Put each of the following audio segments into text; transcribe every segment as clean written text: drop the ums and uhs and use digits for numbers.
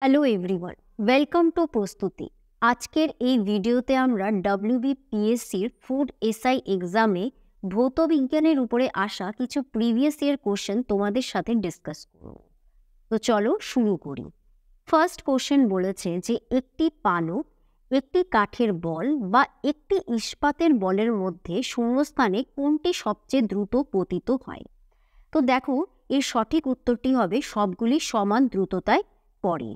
Hello everyone, welcome to প্রস্তুতি। আজকের এই ভিডিওতে আমরা WBPSCর ফুড এসআই এক্সামে ভৌত বিজ্ঞানের উপরে আসা কিছু প্রিভিয়াস ইয়ার কোশ্চেন তোমাদের সাথে ডিসকাস করব। তো চলো শুরু করি। ফার্স্ট কোশ্চেন বলেছে যে একটি পালক, একটি কাঠের বল বা একটি ইস্পাতের বলের মধ্যে শূন্যস্থানে কোনটি সবচেয়ে দ্রুত পতিত হয়? তো দেখো, এর সঠিক উত্তরটি হবে সবগুলি সমান দ্রুততায় পড়ে।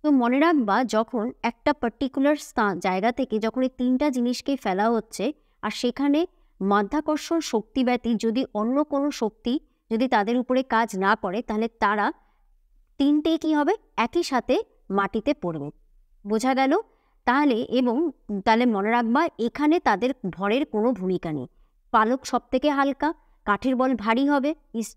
তো মনে রাখবা, যখন একটা পার্টিকুলার জায়গা থেকে যখন এই তিনটা জিনিসকে ফেলা হচ্ছে আর সেখানে মাধ্যাকর্ষণ শক্তি ব্যতীত যদি অন্য কোনো শক্তি যদি তাদের উপরে কাজ না করে, তাহলে তারা তিনটেই কি হবে, একই সাথে মাটিতে পড়বে। বোঝা গেল? তাহলে মনে রাখবা, এখানে তাদের ভরের কোনো ভূমিকা নেই। পালক সব থেকে হালকা, কাঠের বল ভারী হবে,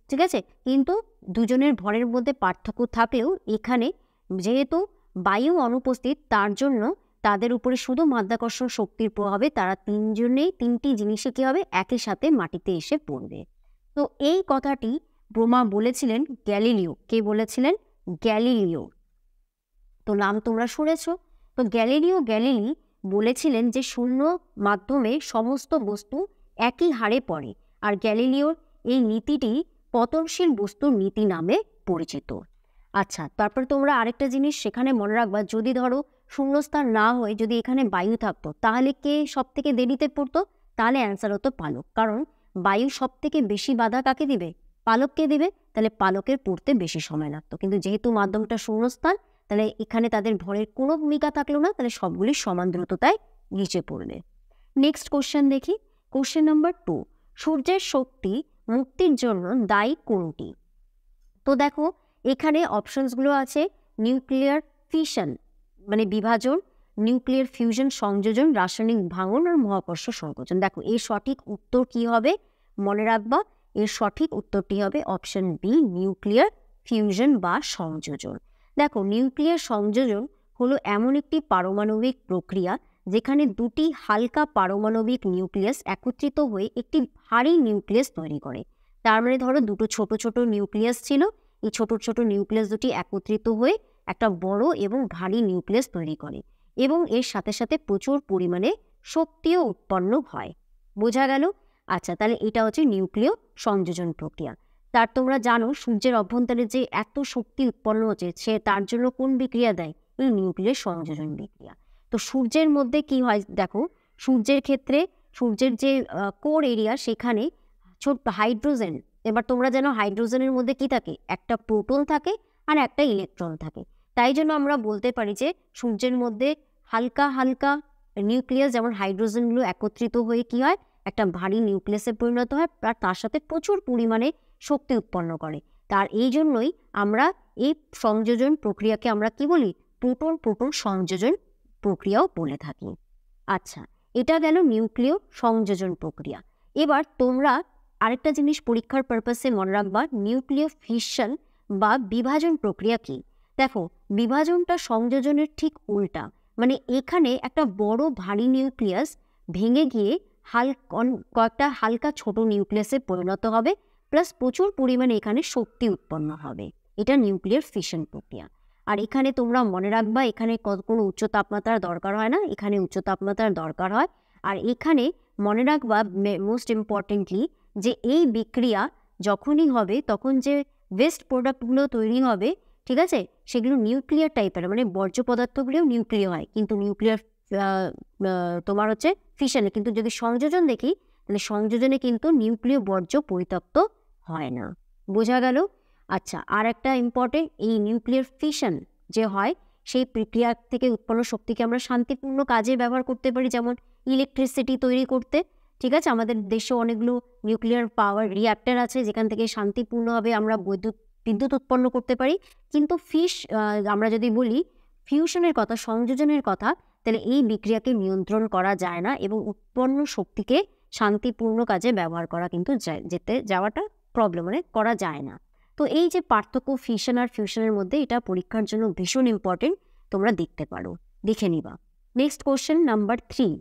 ঠিক আছে, কিন্তু দুজনের ভরের মধ্যে পার্থক্য থাকলেও এখানে যেহেতু বায়ু অনুপস্থিত, তার জন্য তাদের উপরে শুধু মাধ্যাকর্ষণ শক্তির প্রভাবে তারা তিনটি জিনিসে কী হবে, একই সাথে মাটিতে এসে পড়বে। তো এই কথাটি ব্রহ্মা বলেছিলেন গ্যালিলিও। কে বলেছিলেন? গ্যালিলিও। তো নাম তোমরা শুনেছ। তো গ্যালিলিও গ্যালিলি বলেছিলেন যে শূন্য মাধ্যমে সমস্ত বস্তু একই হারে পড়ে, আর গ্যালিলিওর এই নীতিটি পতনশীল বস্তুর নীতি নামে পরিচিত। আচ্ছা, তারপর তোমরা আরেকটা জিনিস সেখানে মনে রাখবা, যদি ধরো শূন্যস্থান না হয়ে যদি এখানে বায়ু থাকতো, তাহলে কে সব থেকে দেরিতে পড়তো? তাহলে অ্যান্সার হতো পালক, কারণ বায়ু সব থেকে বেশি বাধা কাকে দিবে? পালককে দিবে। তাহলে পালকের পড়তে বেশি সময় লাগতো, কিন্তু যেহেতু মাধ্যমটা শূন্যস্থান, তাহলে এখানে তাদের ভরের কোনো ভূমিকা থাকলো না, তাহলে সবগুলি সমান দ্রুততায় নিচে পড়বে। নেক্সট কোশ্চেন দেখি। কোশ্চেন নাম্বার 2, সূর্যের শক্তি মুক্তির জন্য দায়ী কোনটি? তো দেখো, এখানে অপশনসগুলো আছে নিউক্লিয়ার ফিশন মানে বিভাজন, নিউক্লিয়ার ফিউশন সংযোজন, রাসায়নিক ভাঙন আর মহাকর্ষ সংকোচন। দেখো, এর সঠিক উত্তর কি হবে? মনে রাখবা, এর সঠিক উত্তরটি হবে অপশন বি, নিউক্লিয়ার ফিউশন বা সংযোজন। দেখো, নিউক্লিয়ার সংযোজন হলো এমন একটি পারমাণবিক প্রক্রিয়া যেখানে দুটি হালকা পারমাণবিক নিউক্লিয়াস একত্রিত হয়ে একটি ভারী নিউক্লিয়াস তৈরি করে। তার মানে ধরো, দুটো ছোট ছোট নিউক্লিয়াস ছিল, এই ছোট ছোট নিউক্লিয়াস দুটি একত্রিত হয়ে একটা বড় এবং ভারী নিউক্লিয়াস তৈরি করে, এবং এর সাথে সাথে প্রচুর পরিমাণে শক্তিও উৎপন্ন হয়। বোঝা গেল? আচ্ছা, তাহলে এটা হচ্ছে নিউক্লিয় সংযোজন প্রক্রিয়া। তার তোমরা জানো, সূর্যের অভ্যন্তরে যে এত শক্তি উৎপন্ন হচ্ছে, সে তার জন্য কোন বিক্রিয়া দেয়? এই নিউক্লিয় সংযোজন বিক্রিয়া। তো সূর্যের মধ্যে কি হয় দেখো, সূর্যের ক্ষেত্রে সূর্যের যে কোর এরিয়া, সেখানে ছোট্ট হাইড্রোজেন, এবার তোমরা জানো হাইড্রোজেনের মধ্যে কি থাকে? একটা প্রোটন থাকে আর একটা ইলেকট্রন থাকে। তাই জন্য আমরা বলতে পারি যে সূর্যের মধ্যে হালকা হালকা নিউক্লিয়াস, যেমন হাইড্রোজেনগুলো একত্রিত হয়ে কি হয়, একটা ভারী নিউক্লিয়াসে পরিণত হয়, আর তার সাথে প্রচুর পরিমাণে শক্তি উৎপন্ন করে। তার এই জন্যই আমরা এই সংযোজন প্রক্রিয়াকে আমরা কি বলি? প্রোটন প্রোটন সংযোজন প্রক্রিয়াও বলে থাকি। আচ্ছা, এটা গেল নিউক্লিয় সংযোজন প্রক্রিয়া। এবার তোমরা আরেকটা জিনিস পরীক্ষার পারপাসে মনে রাখবা, নিউক্লিয় ফিশন বা বিভাজন প্রক্রিয়া কি। দেখো, বিভাজনটা সংযোজনের ঠিক উল্টা, মানে এখানে একটা বড় ভারী নিউক্লিয়াস ভেঙে গিয়ে কয়েকটা হালকা ছোট নিউক্লিয়াসে পরিণত হবে, প্লাস প্রচুর পরিমাণে এখানে শক্তি উৎপন্ন হবে। এটা নিউক্লিয়ার ফিশন প্রক্রিয়া। আর এখানে তোমরা মনে রাখবা, এখানে কোনো উচ্চ তাপমাত্রার দরকার হয় না, এখানে উচ্চ তাপমাত্রার দরকার হয়। আর এখানে মনে রাখবা মোস্ট ইম্পর্টেন্টলি, যে এই বিক্রিয়া যখনই হবে তখন যে ওয়েস্ট প্রোডাক্টগুলো তৈরি হবে, ঠিক আছে, সেগুলো নিউক্লিয়ার টাইপের, মানে বর্জ্য পদার্থগুলোও নিউক্লিয় হয়, কিন্তু নিউক্লিয়ার তোমার হচ্ছে ফিশনে। কিন্তু যদি সংযোজন দেখি, তাহলে সংযোজনে কিন্তু নিউক্লিয় বর্জ্য পরিত্যক্ত হয় না। বোঝা গেল? আচ্ছা, আর একটা ইম্পর্টেন্ট, এই নিউক্লিয়ার ফিশন যে হয়, সেই প্রক্রিয়া থেকে উৎপন্ন শক্তিকে আমরা শান্তিপূর্ণ কাজে ব্যবহার করতে পারি, যেমন ইলেকট্রিসিটি তৈরি করতে। ঠিক আছে, আমাদের দেশে অনেকগুলো নিউক্লিয়ার পাওয়ার রিঅ্যাক্টর আছে, যেখান থেকে শান্তিপূর্ণভাবে আমরা বিদ্যুৎ উৎপন্ন করতে পারি। কিন্তু আমরা যদি বলি ফিউশনের কথা, সংযোজনের কথা, তাহলে এই বিক্রিয়াকে নিয়ন্ত্রণ করা যায় না, এবং উৎপন্ন শক্তিকে শান্তিপূর্ণ কাজে ব্যবহার করা কিন্তু যাওয়াটা প্রবলেম, মানে করা যায় না। তো এই যে পার্থক্য ফিশন আর ফিউশনের মধ্যে, এটা পরীক্ষার জন্য ভীষণ ইম্পর্টেন্ট, তোমরা দেখে নিবা। নেক্সট কোশ্চেন নাম্বার 3,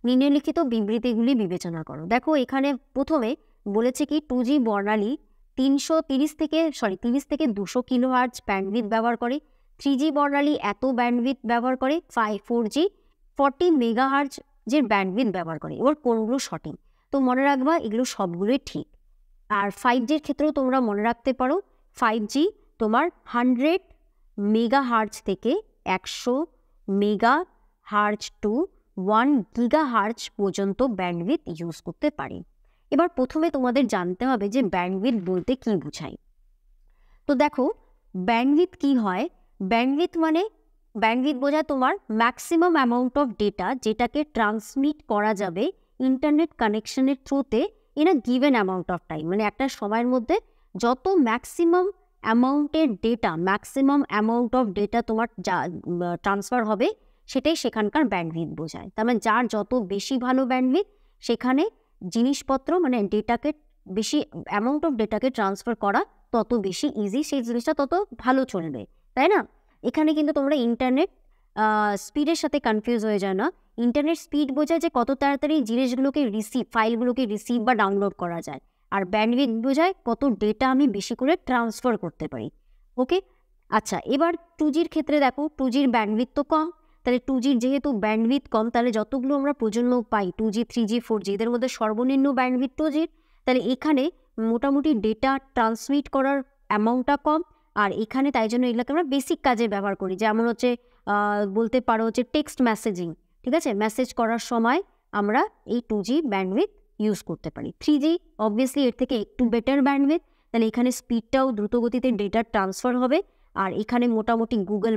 নিম্নলিখিত বিবৃতিগুলি বিবেচনা করো। দেখো, এখানে প্রথমে বলেছে কি 2G বর্ণালী 30 থেকে 200 কিলোহার্টজ ব্যান্ডউইথ ব্যবহার করে, 3G বর্ণালী এত ব্যান্ডউইথ ব্যবহার করে, 4G 40 মেগাহার্জ যে ব্যান্ডউইথ ব্যবহার করে। এবার কোনগুলো সঠিক? তো মনে রাখবা এগুলো সবগুলোই ঠিক। আর 5Gর ক্ষেত্রেও তোমরা মনে রাখতে পারো 5G তোমার 100 মেগাহার্জ থেকে 100 মেগাহার্জ টু 1 গিগাহার্জ পর্যন্ত ব্যান্ডউইথ ইউজ করতে পারে। এবার প্রথমে তোমাদের জানতে হবে যে ব্যান্ডউইথ বলতে কী বোঝায়। তো দেখো ব্যান্ডউইথ কি হয়, ব্যান্ডউইথ বোঝায় তোমার ম্যাক্সিমাম অ্যামাউন্ট অফ ডেটা যেটাকে ট্রান্সমিট করা যাবে ইন্টারনেট কানেকশনের থ্রুতে in a given amount of time. মানে একটা সময়ের মধ্যে যত ম্যাক্সিমাম অ্যামাউন্ট অফ ডেটা তোমার যা ট্রান্সফার হবে সেটাই সেখানকার ব্যান্ডউইথ বোঝায়। তার মানে যার যত বেশি ভালো ব্যান্ডউইথ সেখানে জিনিসপত্র মানে ডেটাকে বেশি অ্যামাউন্ট অফ ডেটাকে ট্রান্সফার করা তত বেশি ইজি, সেই জিনিসটা তত ভালো চলবে, তাই না? এখানে কিন্তু তোমরা ইন্টারনেট স্পিডের সাথে কনফিউজ হয়ে যায় না। ইন্টারনেট স্পিড বোঝায় যে কত তাড়াতাড়ি জিনিসগুলোকে ফাইলগুলোকে রিসিভ বা ডাউনলোড করা যায়, আর ব্যান্ডউইথ বোঝায় কত ডেটা আমি বেশি করে ট্রান্সফার করতে পারি। ওকে, আচ্ছা এবার 2Gর ক্ষেত্রে দেখো 2Gর ব্যান্ডউইথ তো কম, তাহলে 2Gর যেহেতু ব্যান্ডউইথ কম, তাহলে যতগুলো আমরা প্রজন্ম পাই 2G 3G 4G এদের মধ্যে সর্বনিম্ন ব্যান্ডউইথ 2Gর। তাহলে এখানে মোটামুটি ডেটা ট্রান্সমিট করার অ্যামাউন্টটা কম, আর এখানে তাই জন্য এগুলোকে আমরা বেসিক কাজে ব্যবহার করি, যেমন হচ্ছে বলতে পারো হচ্ছে টেক্সট মেসেজিং, ঠিক আছে? মেসেজ করার সময় আমরা এই 2G ব্যান্ডউইথ ইউজ করতে পারি। 3G অবভিয়াসলি এর থেকে একটু বেটার ব্যান্ডউইথ, তাহলে এখানে স্পিডটাও দ্রুতগতিতে ডেটা ট্রান্সফার হবে, আর এখানে মোটামুটি গুগল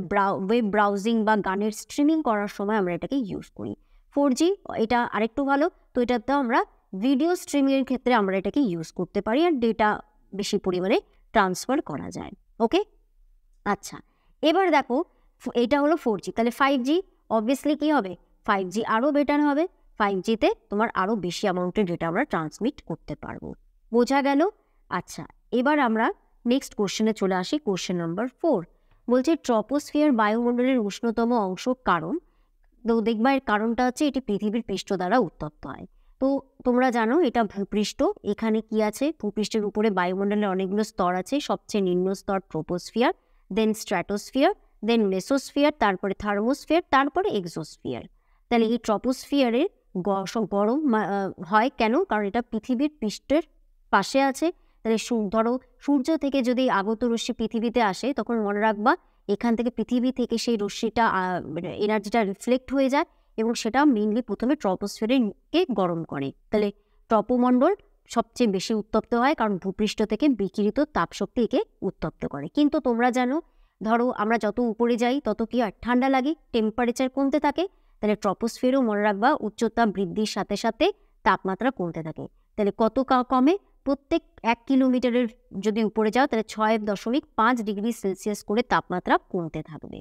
ওয়েব ব্রাউজিং বা গানের স্ট্রিমিং করার সময় আমরা এটাকে ইউজ করি। 4G এটা আরেকটু ভালো, তো এটাতে আমরা ভিডিও স্ট্রিমিংয়ের ক্ষেত্রে আমরা এটাকে ইউজ করতে পারি আর ডেটা বেশি পরিমাণে ট্রান্সফার করা যায়। ওকে, আচ্ছা এবার দেখো এটা হলো 4G, তাহলে 5G অবভিয়াসলি কী হবে? 5G আরও বেটার হবে। 5Gতে তোমার আরও বেশি অ্যামাউন্টের ডেটা আমরা ট্রান্সমিট করতে পারবো। বোঝা গেল? আচ্ছা এবার আমরা নেক্সট কোশ্চেনে চলে আসি। কোশ্চেন নাম্বার 4 বলছে ট্রপোস্ফিয়ার বায়ুমণ্ডলের উষ্ণতম অংশ কারণ। তো দেখবা এর কারণটা হচ্ছে এটি পৃথিবীর পৃষ্ঠ দ্বারা উত্তপ্ত হয়। তো তোমরা জানো এটা ভূপৃষ্ঠ, এখানে কি আছে? ভূপৃষ্ঠের উপরে বায়ুমণ্ডলের অনেকগুলো স্তর আছে, সবচেয়ে নিম্ন স্তর ট্রপোস্ফিয়ার, দেন স্ট্র্যাটোস্ফিয়ার, দেন মেসোস্ফিয়ার, তারপরে থার্মোস্ফিয়ার, তারপরে এক্সোস্ফিয়ার। তাহলে এই ট্রপোস্ফিয়ারের গরম হয় কেন? কারণ এটা পৃথিবীর পৃষ্ঠের পাশে আছে। তাহলে ধরো সূর্য থেকে যদি আগত রশ্মি পৃথিবীতে আসে তখন মনে রাখবা এখান থেকে পৃথিবী থেকে সেই রশ্মিটা এনার্জিটা রিফ্লেক্ট হয়ে যায় এবং সেটা মেইনলি প্রথমে ট্রপোস্ফিয়ারকে গরম করে। তাহলে ট্রপোমণ্ডল সবচেয়ে বেশি উত্তপ্ত হয় কারণ ভূপৃষ্ঠ থেকে বিকিরিত তাপশক্তি একে উত্তপ্ত করে। কিন্তু তোমরা জানো ধরো আমরা যত উপরে যাই তত কি হয়? ঠান্ডা লাগে, টেম্পারেচার কমতে থাকে। তাহলে ট্রপোস্ফিয়ারও মনে রাখবা উচ্চতা বৃদ্ধির সাথে সাথে তাপমাত্রা কমতে থাকে। তাহলে কত কমে? প্রত্যেক 1 কিলোমিটারের যদি উপরে যাও তাহলে 6.5 ডিগ্রি সেলসিয়াস করে তাপমাত্রা কমতে থাকবে।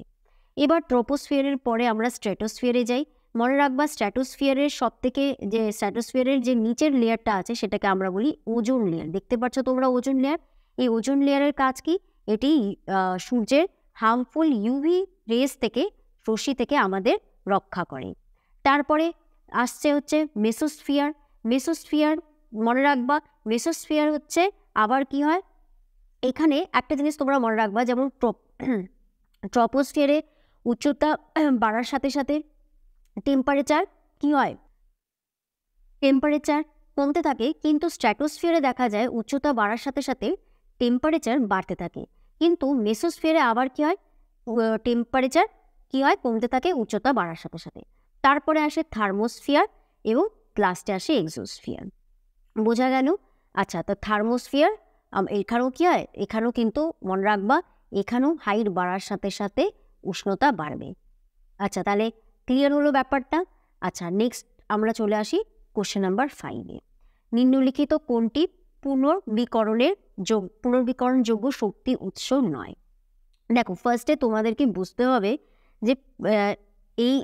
এবার ট্রপোস্ফিয়ারের পরে আমরা স্ট্র্যাটোস্ফিয়ারে যাই। মনে রাখবা স্ট্র্যাটোস্ফিয়ারের যে নিচের লেয়ারটা আছে সেটাকে আমরা বলি ওজোন লেয়ার। দেখতে পাচ্ছ তোমরা ওজোন লেয়ার? এই ওজোন লেয়ারের কাজ কি? এটি সূর্যের হার্মফুল ইউভি রেস থেকে রশ্মি থেকে আমাদের রক্ষা করে। তারপরে আসছে হচ্ছে মেসোস্ফিয়ার। মনে রাখবা মেসোস্ফিয়ার হচ্ছে আবার কি হয়? এখানে একটা জিনিস তোমরা মনে রাখবা, যেমন ট্রপোস্ফিয়ারে উচ্চতা বাড়ার সাথে সাথে টেম্পারেচার কি হয়? টেম্পারেচার কমতে থাকে, কিন্তু স্ট্র্যাটোস্ফিয়ারে দেখা যায় উচ্চতা বাড়ার সাথে সাথে টেম্পারেচার বাড়তে থাকে। কিন্তু মেসোস্ফিয়ারে আবার কি হয়? টেম্পারেচার কি হয়? কমতে থাকে উচ্চতা বাড়ার সাথে সাথে। তারপরে আসে থার্মোস্ফিয়ার এবং লাস্টে আসে এক্সোস্ফিয়ার। বোঝা গেল? আচ্ছা, তো থার্মোস্ফিয়ার এখানেও কি হয়? এখানেও কিন্তু মনে রাখবা এখানেও হাইট বাড়ার সাথে সাথে উষ্ণতা বাড়বে। আচ্ছা, তাহলে ক্লিয়ার হলো ব্যাপারটা? আচ্ছা, নেক্সট আমরা চলে আসি কোশ্চেন নাম্বার 5-এ। নিম্নলিখিত কোনটি পুনর্বিকরণযোগ্য শক্তি উৎস নয়? দেখো ফার্স্টে তোমাদেরকে বুঝতে হবে যে এই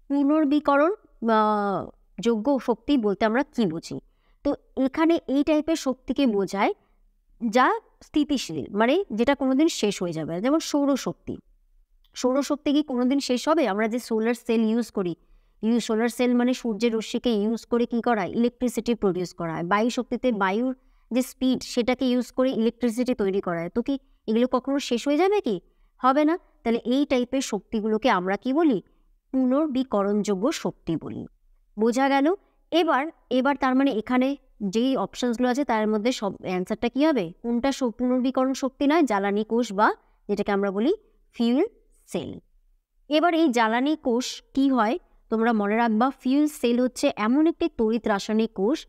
পুনর্বিকরণ যোগ্য শক্তি বলতে আমরা কি বুঝি। তো এখানে এই টাইপের শক্তিকে বোঝায় যা স্থিতিশীল, মানে যেটা কোনোদিন শেষ হয়ে যাবে। যেমন সৌরশক্তি কি কোনোদিন শেষ হবে? আমরা যে সোলার সেল ইউজ করি, সোলার সেল মানে সূর্যের রশ্মিকে ইউজ করে কি করা হয়? ইলেকট্রিসিটি প্রডিউস করা হয়। বায়ু শক্তিতে বায়ুর যে স্পিড সেটাকে ইউজ করে ইলেকট্রিসিটি তৈরি করা হয়। তো কি এগুলো কখনো শেষ হয়ে যাবে কি? হবে না। তাহলে এই টাইপের শক্তিগুলোকে আমরা কি বলি? পুনর্বিকরণযোগ্য শক্তি বলি। বোঝা গেল? এবার তার মানে এখানে যেই অপশনসগুলো আছে তার মধ্যে সব অ্যান্সারটা কি হবে? কোনটা পুনর্বিকরণ শক্তি নয়? জ্বালানি কোষ বা যেটাকে আমরা বলি ফিউল সেল। এবার এই জ্বালানি কোষ কি হয়? তোমরা মনে রাখবা, ফিউল সেল হচ্ছে এমন একটি তড়িৎ রাসায়নিক কোষ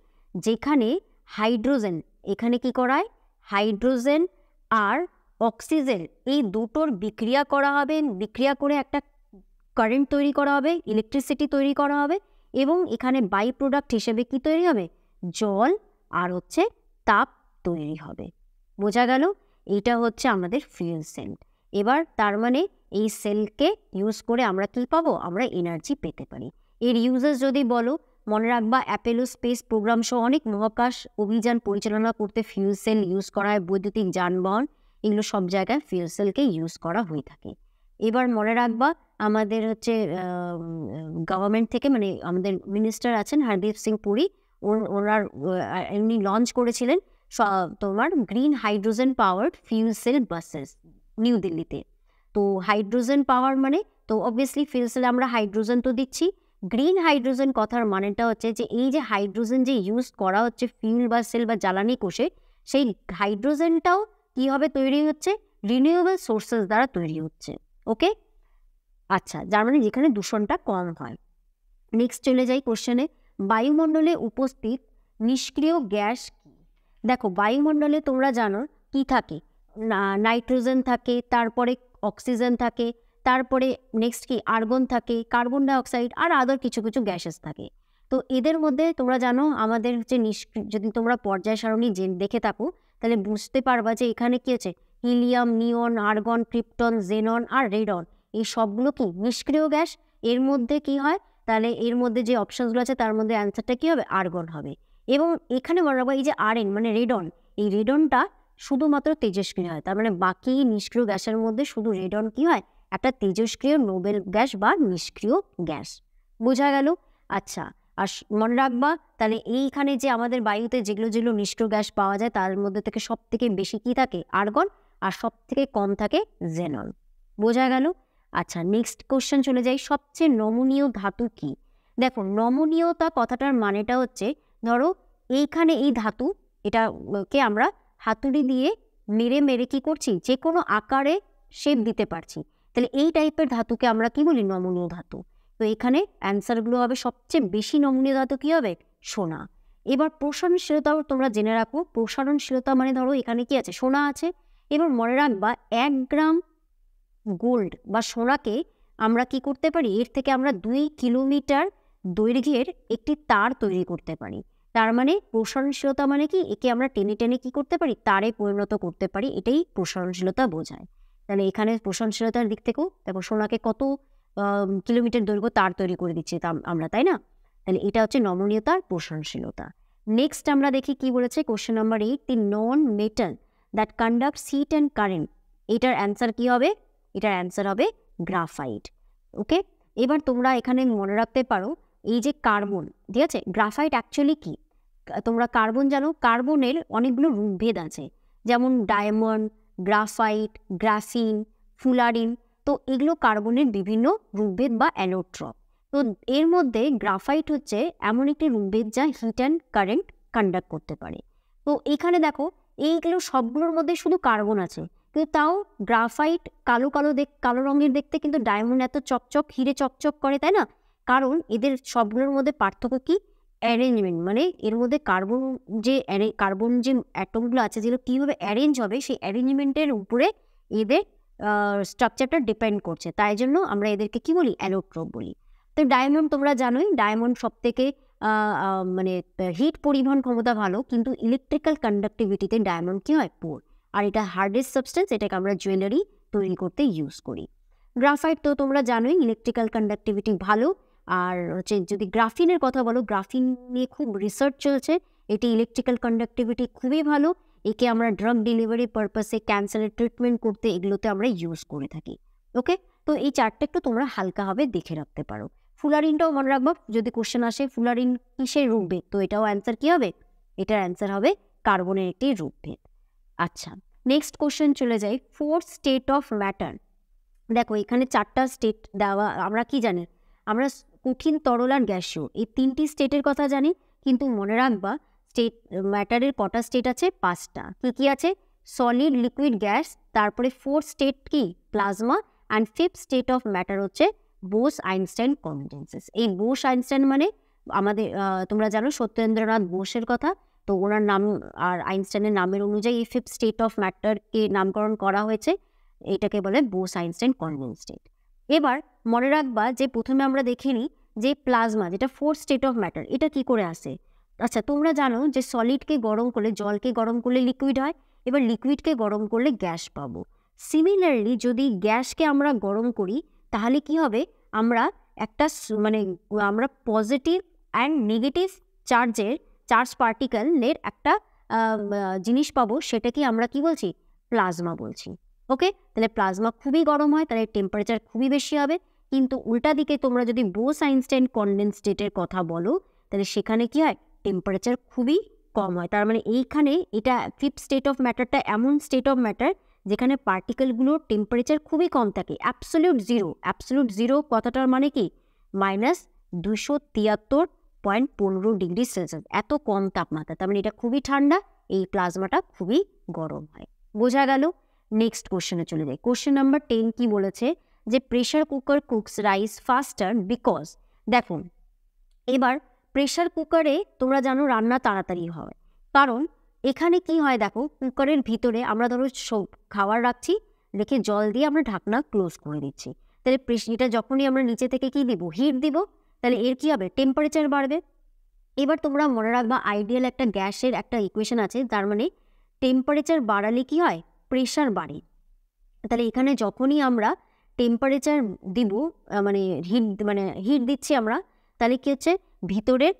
যেখানে হাইড্রোজেন, এখানে কি করায়? হাইড্রোজেন আর অক্সিজেন এই দুটোর বিক্রিয়া করা হবে, বিক্রিয়া করে একটা কারেন্ট তৈরি করা হবে, ইলেকট্রিসিটি তৈরি করা হবে, এবং এখানে বাই প্রোডাক্ট হিসেবে কি তৈরি হবে? জল আর হচ্ছে তাপ তৈরি হবে। বোঝা গেল? এইটা হচ্ছে আমাদের ফিউল সেল। এবার তার মানে এই সেলকে ইউজ করে আমরা কি পাবো? আমরা এনার্জি পেতে পারি। এর ইউজেস যদি বলো, মনে রাখবা অ্যাপোলো স্পেস প্রোগ্রাম সহ অনেক মহাকাশ অভিযান পরিচালনা করতে ফিউল সেল ইউজ করা হয়। বৈদ্যুতিক যানবাহন, এগুলো সব জায়গায় ফিউল সেলকে ইউজ করা হয়ে থাকে। এবার মনে রাখবা আমাদের হচ্ছে গভর্নমেন্ট থেকে, মানে আমাদের মিনিস্টার আছেন হরদীপ সিং পুরী, ওনার এমনি লঞ্চ করেছিলেন তোমার green hydrogen powered fuel cell buses new দিল্লিতে। তো হাইড্রোজেন পাওয়ার মানে তো অবভিয়াসলি ফিউল সেলে আমরা হাইড্রোজেন তো দিচ্ছি। গ্রিন হাইড্রোজেন কথার মানেটা হচ্ছে যে এই যে হাইড্রোজেন যে ইউজ করা হচ্ছে ফিউল বা সেল বা জ্বালানি কোষে, সেই হাইড্রোজেনটাও কি হবে তৈরি হচ্ছে? রিনিউয়েবল সোর্সেস দ্বারা তৈরি হচ্ছে। ওকে, আচ্ছা, যার মানে যেখানে দূষণটা কম হয়। নেক্সট চলে যাই কোশ্চেনে। বায়ুমণ্ডলে উপস্থিত নিষ্ক্রিয় গ্যাস কি? দেখো, বায়ুমণ্ডলে তোমরা জানো কি থাকে? নাইট্রোজেন থাকে, তারপরে অক্সিজেন থাকে, তারপরে নেক্সট কি আর্গন থাকে, কার্বন ডাইঅক্সাইড আর আদার কিছু কিছু গ্যাসেস থাকে। তো এদের মধ্যে তোমরা জানো আমাদের হচ্ছে যদি তোমরা পর্যায় সারণী দেখে থাকো তাহলে বুঝতে পারবা যে এখানে কি আছে? হিলিয়াম, নিয়ন, আর্গন, ক্রিপ্টন, জেনন আর রেডন, এই সবগুলো কি নিষ্ক্রিয় গ্যাস। এর মধ্যে কি হয়? তাহলে এর মধ্যে যে অপশনসগুলো আছে তার মধ্যে অ্যান্সারটা কি হবে? আর্গন হবে। এবং এখানে মনে রাখবো এই যে আরএন মানে রেডন, এই রেডনটা শুধুমাত্র তেজস্ক্রিয় হয়। তার মানে বাকি নিষ্ক্রিয় গ্যাসের মধ্যে শুধু রেডন কি হয়? একটা তেজস্ক্রিয় নোবেল গ্যাস বা নিষ্ক্রিয় গ্যাস। বোঝা গেল? আচ্ছা, আর মনে রাখবা তাহলে এইখানে যে আমাদের বায়ুতে যেগুলো যেগুলো নিষ্ক্রিয় গ্যাস পাওয়া যায় তার মধ্যে থেকে সব থেকে বেশি কি থাকে? আর্গন, আর সব থেকে কম থাকে জেনন। বোঝা গেল? আচ্ছা, নেক্সট কোশ্চেন চলে যাই। সবচেয়ে নমনীয় ধাতু কি? দেখো, নমনীয়তা কথাটার মানেটা হচ্ছে, ধরো এইখানে এই ধাতু, এটাকে আমরা হাতুড়ি দিয়ে মেরে মেরে কি করছি? যে কোনো আকারে শেপ দিতে পারছি। তাহলে এই টাইপের ধাতুকে আমরা কি বলি? নমনীয় ধাতু। তো এখানে অ্যান্সারগুলো হবে সবচেয়ে বেশি নমনীয় ধাতু কি হবে? সোনা। এবার প্রসারণশীলতাও তোমরা জেনে রাখো। প্রসারণশীলতা মানে ধরো এখানে কি আছে? সোনা আছে। এবার মনে রাখবা 1 গ্রাম গোল্ড বা সোনাকে আমরা কি করতে পারি? এর থেকে আমরা 2 কিলোমিটার দৈর্ঘ্যের একটি তার তৈরি করতে পারি। তার মানে প্রসারণশীলতা মানে কি? একে আমরা টেনে টেনে কি করতে পারি? তারে পরিণত করতে পারি। এটাই প্রসারণশীলতা বোঝায়। তাহলে এখানে প্রসারণশীলতার দিক থেকেও দেখো সোনাকে কত কিলোমিটার দৈর্ঘ্য তার তৈরি করে দিচ্ছি আমরা, তাই না? তাহলে এটা হচ্ছে নমনীয়তার প্রসারণশীলতা। নেক্সট আমরা দেখি কি বলেছে question number 8, the non metal that conducts heat and current. এটার অ্যান্সার কি হবে? এটার অ্যান্সার হবে গ্রাফাইট। ওকে, এবার তোমরা এখানে মনে রাখতে পারো এই যে কার্বন, ঠিক আছে? গ্রাফাইট অ্যাকচুয়ালি কি? তোমরা কার্বন জানো, কার্বনের অনেকগুলো রূপভেদ আছে, যেমন ডায়মন্ড, গ্রাফাইট, গ্রাফিন, ফুলারিন। তো এগুলো কার্বনের বিভিন্ন রূপভেদ বা অ্যানোট্রপ। তো এর মধ্যে গ্রাফাইট হচ্ছে এমন একটি রূপভেদ যা হিট অ্যান্ড কারেন্ট কন্ডাক্ট করতে পারে। তো এখানে দেখো এইগুলো সবগুলোর মধ্যে শুধু কার্বন আছে, কিন্তু তাও গ্রাফাইট কালো রঙের দেখতে, কিন্তু ডায়মন্ড এত চকচক হিরে চকচক করে, তাই না? কারণ এদের সবগুলোর মধ্যে পার্থক্য কি? অ্যারেঞ্জমেন্ট। মানে এর মধ্যে কার্বন যে অ্যাটমগুলো আছে যেগুলো কীভাবে অ্যারেঞ্জ হবে সেই অ্যারেঞ্জমেন্টের উপরে এদের স্ট্রাকচারটা ডিপেন্ড করছে। তাই জন্য আমরা এদেরকে কি বলি? অ্যালোট্রপ বলি। তো ডায়মন্ড তোমরা জানোই, ডায়মন্ড সব থেকে মানে হিট পরিবহন ক্ষমতা ভালো, কিন্তু ইলেকট্রিক্যাল কন্ডাক্টিভিটিতে ডায়মন্ড কি হয়? পোর। আর এটা হার্ডেস্ট সাবস্টেন্স, এটাকে আমরা জুয়েলারি তৈরি করতে ইউজ করি। গ্রাফাইট তো তোমরা জানোই ইলেকট্রিক্যাল কন্ডাক্টিভিটি ভালো। আর হচ্ছে যদি গ্রাফিনের কথা বলো, গ্রাফিন নিয়ে খুব রিসার্চ চলছে। এটি ইলেকট্রিক্যাল কন্ডাক্টিভিটি খুবই ভালো। একে আমরা ড্রাগ ডেলিভারি পারপাসে, ক্যান্সারের ট্রিটমেন্ট করতে এগুলোতে আমরা ইউজ করে থাকি। ওকে, তো এই চারটা একটু তোমরা হালকাভাবে দেখে রাখতে পারো। ফুলারিনটাও মনে রাখবো, যদি কোশ্চেন আসে ফুলারিন কিসের রূপভেদ, তো এটাও অ্যান্সার কি হবে? এটার অ্যান্সার হবে কার্বনের একটি রূপভেদ। আচ্ছা, নেক্সট কোশ্চেন চলে যাই। 4th স্টেট অফ ম্যাটার দেখো এখানে 4টা স্টেট দেওয়া, আমরা কি জানি, আমরা কঠিন, তরল আর গ্যাসীয় এই 3টি স্টেটের কথা জানি, কিন্তু মনে রাখবা স্টেট ম্যাটারের কটা স্টেট আছে? 5টা। কি আছে? সলিড, লিকুইড, গ্যাস, তারপরে 4th স্টেট কি? Plasma, and 5th state of matter হচ্ছে বোস-আইনস্টাইন কনডেন্সেস। এই বোস-আইনস্টাইন মানে আমাদের তোমরা জানো সত্যেন্দ্রনাথ বোসের কথা, তো ওনার নাম আর আইনস্টাইনের নামের অনুযায়ী এই 5th স্টেট অফ ম্যাটারকে নামকরণ করা হয়েছে, এটাকে বলে বোস-আইনস্টাইন কনডেন্স স্টেট। এবার মনে রাখবা যে প্রথমে আমরা দেখে নিই যে প্লাজমা, যেটা 4th স্টেট অফ ম্যাটার, এটা কি করে আসে। আচ্ছা, তোমরা জানো যে সলিডকে গরম করলে, জলকে গরম করলে লিকুইড হয়, এবার লিকুইডকে গরম করলে গ্যাস পাবো। সিমিলারলি যদি গ্যাসকে আমরা গরম করি তাহলে কি হবে, আমরা একটা মানে আমরা পজিটিভ অ্যান্ড নেগেটিভ চার্জ পার্টিকেলের একটা জিনিস পাবো, সেটাকে আমরা কি বলছি? প্লাজমা বলছি। ওকে, তাহলে প্লাজমা খুবই গরম হয়, তাহলে টেম্পারেচার খুবই বেশি হবে। কিন্তু উল্টা দিকে তোমরা যদি বোস-আইনস্টাইন কনডেন্স স্টেটের কথা বলো, তাহলে সেখানে কি হয়? টেম্পারেচার খুবই কম হয়। তার মানে এইখানে এটা 5th স্টেট অফ ম্যাটারটা এমন স্টেট অফ ম্যাটার যেখানে পার্টিকেলগুলোর টেম্পারেচার খুবই কম থাকে, অ্যাবসলিউট জিরো। অ্যাবসলিউট জিরো কথাটার মানে কি? -273.15 ডিগ্রি সেলসিয়াস, এত কম তাপমাত্রা। তার মানে এটা খুবই ঠান্ডা, এই প্লাজমাটা খুবই গরম হয়। বোঝা গেল? নেক্সট কোশ্চেনে চলে যাই। কোশ্চেন নাম্বার 10 কি বলেছে, যে pressure cooker cooks rice ফাস্টার because. দেখো এবার প্রেশার কুকারে তোমরা জানো রান্না তাড়াতাড়ি হয়, কারণ এখানে কি হয়, দেখো কুকারের ভিতরে আমরা ধরো খাবার রাখছি, রেখে জল দিয়ে আমরা ঢাকনা ক্লোজ করে দিচ্ছি, তাহলে এটা যখনই আমরা নিচে থেকে কি দিব? হিট দিব, তাহলে এর কি হবে? টেম্পারেচার বাড়বে। এবার তোমরা মনে রাখবা আইডিয়াল একটা গ্যাসের একটা ইকুয়েশন আছে, তার মানে টেম্পারেচার বাড়ালে কি হয়? প্রেশার বাড়ে। তাহলে এখানে যখনই আমরা টেম্পারেচার দিব, মানে হিট দিচ্ছি আমরা, তাহলে কি হচ্ছে? ভিতরের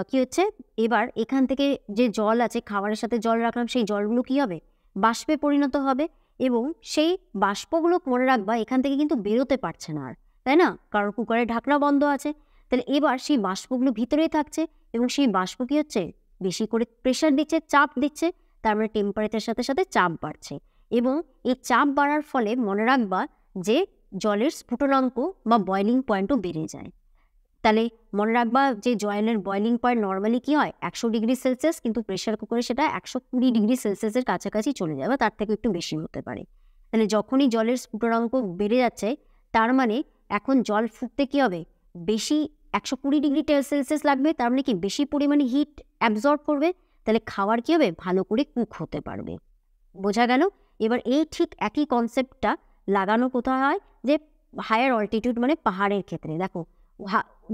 কি হচ্ছে? এবার এখান থেকে যে জল আছে, খাবারের সাথে জল রাখলাম, সেই জলগুলো কি হবে? বাষ্পে পরিণত হবে, এবং সেই বাষ্পগুলো মনে রাখবা এখান থেকে কিন্তু বেরোতে পারছে না আর, তাই না? কারণ কুকারের ঢাকনা বন্ধ আছে। তাহলে এবার সেই বাষ্পগুলো ভিতরেই থাকছে, এবং সেই বাষ্প কি হচ্ছে? বেশি করে প্রেশার দিচ্ছে, চাপ দিচ্ছে, তার মানে টেম্পারেচারের সাথে সাথে চাপ বাড়ছে, এবং এই চাপ বাড়ার ফলে মনে রাখবা যে জলের স্ফুটনাঙ্ক বা বয়লিং পয়েন্টও বেড়ে যায়। তাহলে মনে রাখবা যে জলের বয়লিং পয়েন্ট নর্মালি কি হয়? 100 ডিগ্রি সেলসিয়াস, কিন্তু প্রেশার কুকারে সেটা 120 ডিগ্রি সেলসিয়াসের কাছাকাছি চলে যায়, বা তার থেকে একটু বেশি হতে পারে। তাহলে যখনই জলের স্ফুটনাঙ্ক বেড়ে যাচ্ছে, তার মানে এখন জল ফুটতে কি হবে? বেশি 120 ডিগ্রি সেলসিয়াস লাগবে, তার মানে কি বেশি পরিমাণে হিট অ্যাবজর্ব করবে, তাহলে খাবার কি হবে? ভালো করে কুক হতে পারবে। বোঝা গেল? এবার এই ঠিক একই কনসেপ্টটা লাগানো কোথায় হয়? যে হায়ার অল্টিটিউড, মানে পাহাড়ের ক্ষেত্রে। দেখো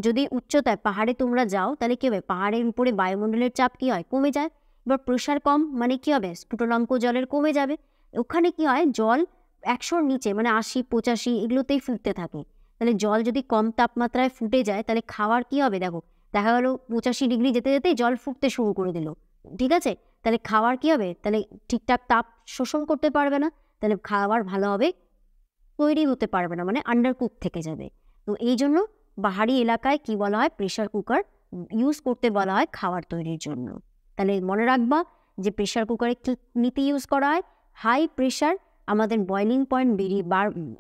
যদি উচ্চতায় পাহাড়ে তোমরা যাও, তাহলে কী হবে? পাহাড়ের উপরে বায়ুমণ্ডলের চাপ কী হয়? কমে যায়। এবার প্রেশার কম, মানে কী হবে? স্ফুটনাঙ্ক জলের কমে যাবে। ওখানে কি হয়? জল 100-র নিচে, মানে 80-85 এগুলোতেই ফুটতে থাকে। তাহলে জল যদি কম তাপমাত্রায় ফুটে যায়, তাহলে খাওয়ার কি হবে? দেখো দেখা গেলো 85 ডিগ্রি যেতে যেতেই জল ফুটতে শুরু করে দিল, ঠিক আছে? তাহলে খাওয়ার কি হবে? তাহলে ঠিকঠাক তাপ শোষণ করতে পারবে না, তাহলে খাবার ভালোভাবে তৈরি হতে পারবে না, মানে আন্ডারকুক থেকে যাবে। তো এই জন্য পাহাড়ি এলাকায় কি বলা হয়? প্রেশার কুকার ইউজ করতে বলা হয় খাবার তৈরির জন্য। তাহলে মনে রাখবা যে প্রেশার কুকারে কী নীতি ইউজ করা হয়? হাই প্রেশার আমাদের বয়লিং পয়েন্ট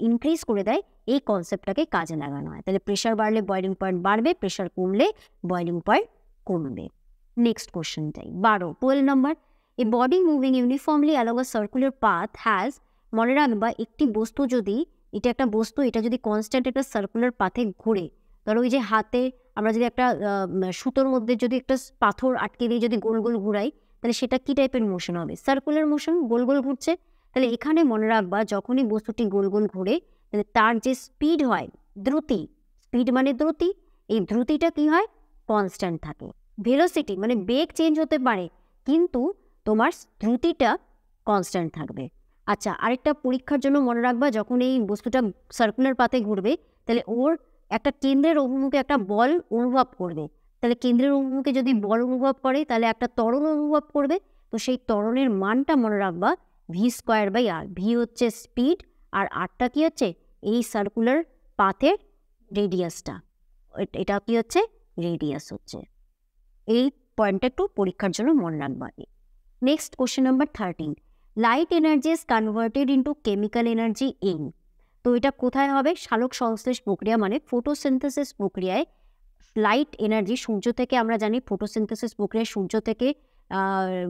ইনক্রিজ করে দেয়, এই কনসেপ্টটাকে কাজে লাগানো হয়। তাহলে প্রেশার বাড়লে বয়লিং পয়েন্ট বাড়বে, প্রেশার কমলে বয়লিং পয়েন্ট কমবে। নেক্সট কোশ্চেনটাই 12 নম্বর। A body moving uniformly along a circular path has. মনে রাখবা একটি বস্তু যদি, এটা একটা বস্তু, এটা যদি কনস্ট্যান্ট একটা সার্কুলার পাথে ঘুরে, ধরো ওই যে হাতে আমরা যদি একটা সুতোর মধ্যে যদি একটা পাথর আটকে দিয়ে যদি গোল গোল ঘুরাই, তাহলে সেটা কী টাইপের মোশন হবে? সার্কুলার মোশন, গোল গোল ঘুরছে। তাহলে এখানে মনে রাখবা যখনই বস্তুটি গোল গোল ঘুরে, তাহলে তার যে স্পিড হয়, দ্রুতি, স্পিড মানে দ্রুতি, এই দ্রুতিটা কী হয়? কনস্ট্যান্ট থাকে। ভেলোসিটি মানে বেগ চেঞ্জ হতে পারে, কিন্তু তোমার দ্রুতিটা কনস্ট্যান্ট থাকবে। আচ্ছা, আরেকটা পরীক্ষার জন্য মনে রাখবা যখন এই বস্তুটা সার্কুলার পাথে ঘুরবে, তাহলে ওর একটা কেন্দ্রের অভিমুখে একটা বল অনুভব করবে। তাহলে কেন্দ্রের অভিমুখে যদি বল অনুভব করে, তাহলে একটা ত্বরণ অনুভব করবে। তো সেই ত্বরণের মানটা মনে রাখবা v²/r। ভি হচ্ছে স্পিড, আর আরটা কী হচ্ছে? এই সার্কুলার পাথের রেডিয়াসটা, এটা কি হচ্ছে? রেডিয়াস হচ্ছে। এই পয়েন্টটা একটু পরীক্ষার জন্য মনে রাখবা। Next question number 13। Light energy is converted into chemical energy in. তো এটা কোথায় হবে? সালোক সংশ্লেষ প্রক্রিয়া মানে ফটোসিনথেসিস প্রক্রিয়ায় লাইট এনার্জি সূর্য থেকে, আমরা জানি ফটোসিনথেসিস প্রক্রিয়ায় সূর্য থেকে